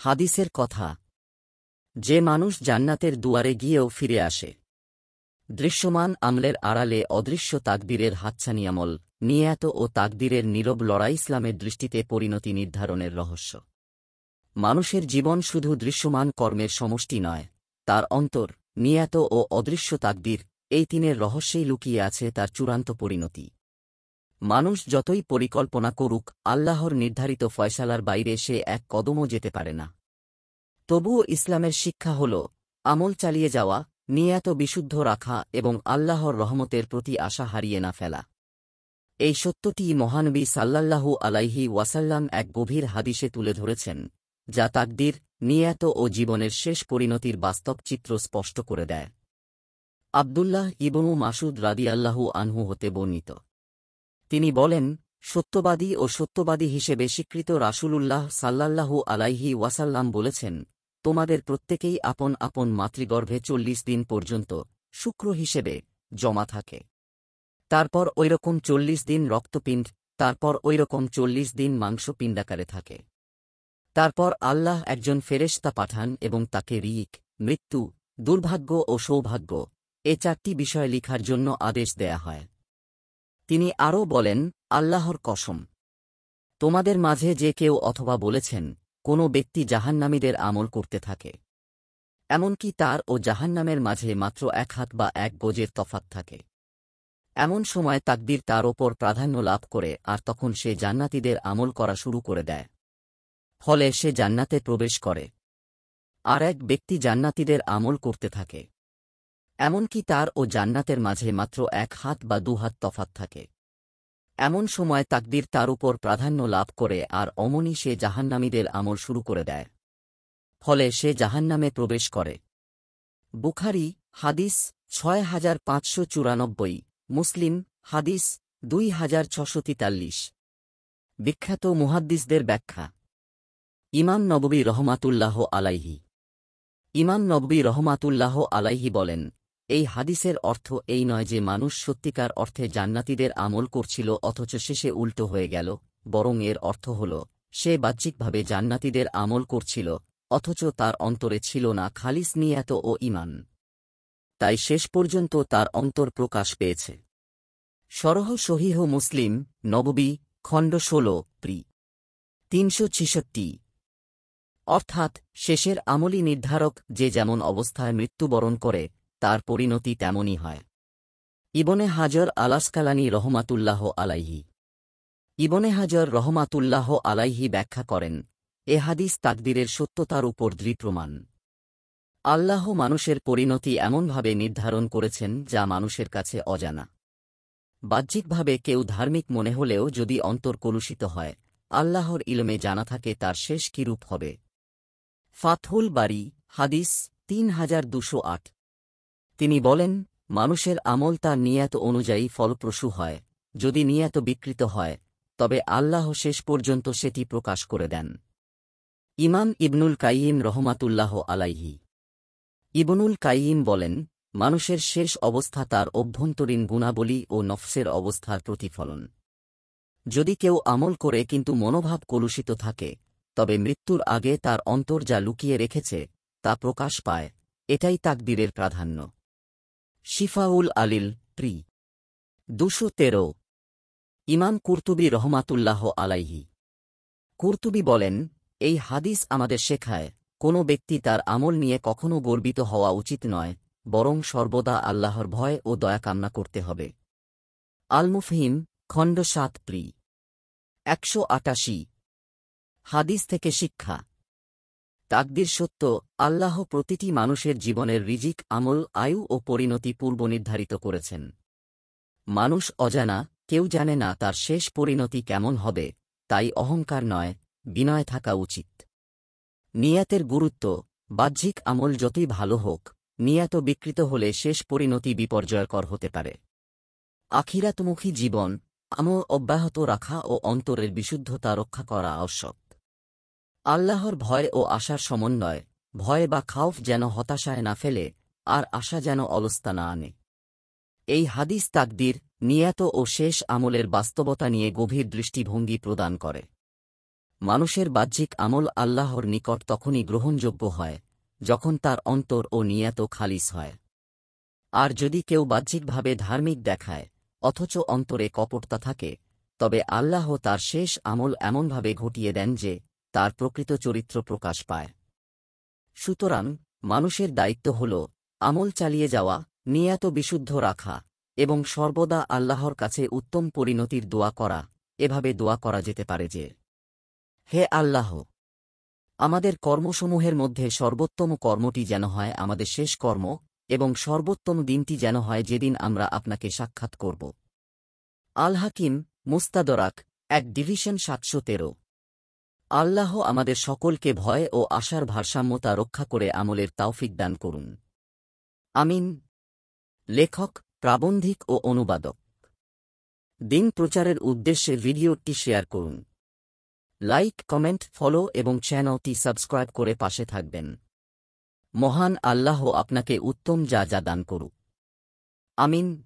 হাদিসের কথা, যে মানুষ জান্নাতের দুয়ারে গিয়েও ফিরে আসে। দৃশ্যমান আমলের আড়ালে অদৃশ্য তাকদীরের হাতছানি আমল, নিয়াত ও তাকদীরের নীরব লড়াই ইসলামের দৃষ্টিতে পরিণতি নির্ধারণের রহস্য। মানুষের জীবন শুধু দৃশ্যমান কর্মের সমষ্টি নয়, তার অন্তর, নিয়াত ও অদৃশ্য তাকদীর, এই তিনের রহস্যেই লুকিয়ে আছে তার চূড়ান্ত পরিণতি। মানুষ যতই পরিকল্পনা করুক, আল্লাহর নির্ধারিত ফয়সালার বাইরে সে এক কদমও যেতে পারে না। তবুও ইসলামের শিক্ষা হল আমল চালিয়ে যাওয়া, নিয়াত বিশুদ্ধ রাখা এবং আল্লাহর রহমতের প্রতি আশা হারিয়ে না ফেলা। এই সত্যটি মহানবী সাল্লাল্লাহু আলাইহি ওয়াসাল্লাম এক গভীর হাদিসে তুলে ধরেছেন, যা তাকদীর, নিয়াত ও জীবনের শেষ পরিণতির বাস্তব চিত্র স্পষ্ট করে দেয়। আব্দুল্লাহ ইবনু মাসুদ রাদিয়াল্লাহু আনহু হতে বর্ণিত, তিনি বলেন, সত্যবাদী ও সত্যবাদী হিসেবে স্বীকৃত রাসূলুল্লাহ সাল্লাল্লাহু আলাইহি ওয়াসাল্লাম বলেছেন, তোমাদের প্রত্যেকেই আপন আপন মাতৃগর্ভে ৪০ দিন পর্যন্ত শুক্র হিসেবে জমা থাকে। তারপর ঐরকম ৪০ দিন রক্তপিণ্ড, তারপর ঐরকম ৪০ দিন মাংসপিণ্ডাকারে থাকে। তারপর আল্লাহ একজন ফেরেশতা পাঠান এবং তাকে রিক, মৃত্যু, দুর্ভাগ্য ও সৌভাগ্য, এ ৪টি বিষয় লিখার জন্য আদেশ দেয়া হয়। তিনি আরও বলেন, আল্লাহর কসম, তোমাদের মাঝে যে কেউ অথবা বলেছেন, কোনো ব্যক্তি জাহান্নামীদের আমল করতে থাকে, এমনকি তার ও জাহান্নামের মাঝে মাত্র ১ হাত বা ১ গজের তফাত থাকে, এমন সময় তাকদীর তার ওপর প্রাধান্য লাভ করে আর তখন সে জান্নাতীদের আমল করা শুরু করে দেয়। ফলে সে জান্নাতে প্রবেশ করে। আর এক ব্যক্তি জান্নাতীদের আমল করতে থাকে, এমনকি তার ও জান্নাতের মাঝে মাত্র ১ হাত বা ২ হাত তফাত থাকে, এমন সময় তাকদীর তার উপর প্রাধান্য লাভ করে আর অমনি সে জাহান্নামীদের আমল শুরু করে দেয়। ফলে সে জাহান্নামে প্রবেশ করে। বুখারী হাদিস ৬৫৯৪, মুসলিম হাদিস ২৬৪৩। বিখ্যাত মুহাদ্দিসদের ব্যাখ্যা। ইমাম নববী রহমাতুল্লাহ আলাইহি। ইমাম নববী রহমাতুল্লাহ আলাইহি বলেন, এই হাদিসের অর্থ এই নয় যে মানুষ সত্যিকার অর্থে জান্নাতীদের আমল করছিল অথচ শেষে উল্টো হয়ে গেল, বরং এর অর্থ হল সে বাহ্যিকভাবে জান্নাতীদের আমল করছিল অথচ তার অন্তরে ছিল না খালিস নিয়াত ও ঈমান। তাই শেষ পর্যন্ত তার অন্তর প্রকাশ পেয়েছে। শরহ সহিহ মুসলিম, নববী, খণ্ড ১৬, পৃ ৩৬৬। অর্থাৎ শেষের আমলই নির্ধারক, যে যেমন অবস্থায় মৃত্যুবরণ করে তার পরিণতি তেমনই হয়। ইবনে হাজর আল-আসকালানী রহমাতুল্লাহ আলাইহি। ইবনে হাজর রহমাতুল্লাহ আলাইহি ব্যাখ্যা করেন, এ হাদিস তাকদীরের সত্যতার উপর দৃঢ় প্রমাণ। আল্লাহ মানুষের পরিণতি এমনভাবে নির্ধারণ করেছেন যা মানুষের কাছে অজানা। বাহ্যিকভাবে কেউ ধার্মিক মনে হলেও যদি অন্তর কলুষিত হয়, আল্লাহর ইলমে জানা থাকে তার শেষ কিরূপ হবে। ফাতহুল বারী হাদিস ৩২০৮। তিনি বলেন, মানুষের আমল তার নিয়াত অনুযায়ী ফলপ্রসূ হয়, যদি নিয়াত বিকৃত হয় তবে আল্লাহ শেষ পর্যন্ত সেটি প্রকাশ করে দেন। ইমাম ইবনুল কাইয়িম রহমাতুল্লাহ আলাইহি। ইবনুল কাইয়িম বলেন, মানুষের শেষ অবস্থা তার অভ্যন্তরীণ গুণাবলী ও নফসের অবস্থার প্রতিফলন। যদি কেউ আমল করে কিন্তু মনোভাব কলুষিত থাকে, তবে মৃত্যুর আগে তার অন্তর যা লুকিয়ে রেখেছে তা প্রকাশ পায়। এটাই তাকদীরের প্রাধান্য। শিফাউল আলিল, প্রি ২১৩। ইমাম কুরতুবী রহমাতুল্লাহ আলাইহি। কুরতুবী বলেন, এই হাদিস আমাদের শেখায়, কোনো ব্যক্তি তার আমল নিয়ে কখনও গর্বিত হওয়া উচিত নয়, বরং সর্বদা আল্লাহর ভয় ও দয়া কামনা করতে হবে। আল মুফহিম, খণ্ড ৭, পৃ ১৮৮। হাদিস থেকে শিক্ষা। তাকদীর সত্য, আল্লাহ প্রতিটি মানুষের জীবনের রিজিক, আমল, আয়ু ও পরিণতি পূর্ব নির্ধারিত করেছেন। মানুষ অজানা, কেউ জানে না তার শেষ পরিণতি কেমন হবে, তাই অহংকার নয়, বিনয় থাকা উচিত। নিয়াতের গুরুত্ব। বাহ্যিক আমল যতই ভালো হোক, নিয়াত বিকৃত হলে শেষ পরিণতি বিপর্যয়কর হতে পারে। আখিরাতমুখী জীবন, আমল অব্যাহত রাখা ও অন্তরের বিশুদ্ধতা রক্ষা করা আবশ্যক। আল্লাহর ভয় ও আশার সমন্বয়, ভয় বা খাউফ যেন হতাশায় না ফেলে, আর আশা যেন অলসতা না আনে। এই হাদিস তাকদীর, নিয়াত ও শেষ আমলের বাস্তবতা নিয়ে গভীর দৃষ্টিভঙ্গি প্রদান করে। মানুষের বাহ্যিক আমল আল্লাহর নিকট তখনই গ্রহণযোগ্য হয় যখন তার অন্তর ও নিয়ত খালিস হয়। আর যদি কেউ বাহ্যিকভাবে ধার্মিক দেখায় অথচ অন্তরে কপটতা থাকে, তবে আল্লাহ তার শেষ আমল এমনভাবে ঘটিয়ে দেন যে তার প্রকৃত চরিত্র প্রকাশ পায়। সুতরাং মানুষের দায়িত্ব হল আমল চালিয়ে যাওয়া, নিয়ত বিশুদ্ধ রাখা এবং সর্বদা আল্লাহর কাছে উত্তম পরিণতির দোয়া করা। এভাবে দোয়া করা যেতে পারে যে, হে আল্লাহ, আমাদের কর্মসমূহের মধ্যে সর্বোত্তম কর্মটি যেন হয় আমাদের শেষ কর্ম, এবং সর্বোত্তম দিনটি যেন হয় যেদিন আমরা আপনাকে সাক্ষাৎ করব। আল হাকিম, মুস্তাদরাক, এক ডিভিশন 713। আল্লাহ আমাদের সকলকে ভয় ও আশার ভারসাম্যতা রক্ষা করে আমলের তাওফিক দান করুন। আমিন। লেখক, প্রাবন্ধিক ও অনুবাদক। দিন প্রচারের উদ্দেশ্যে ভিডিওটি শেয়ার করুন। লাইক, কমেন্ট, ফলো এবং চ্যানেলটি সাবস্ক্রাইব করে পাশে থাকবেন। মহান আল্লাহ আপনাকে উত্তম যা দান করুক। আমিন।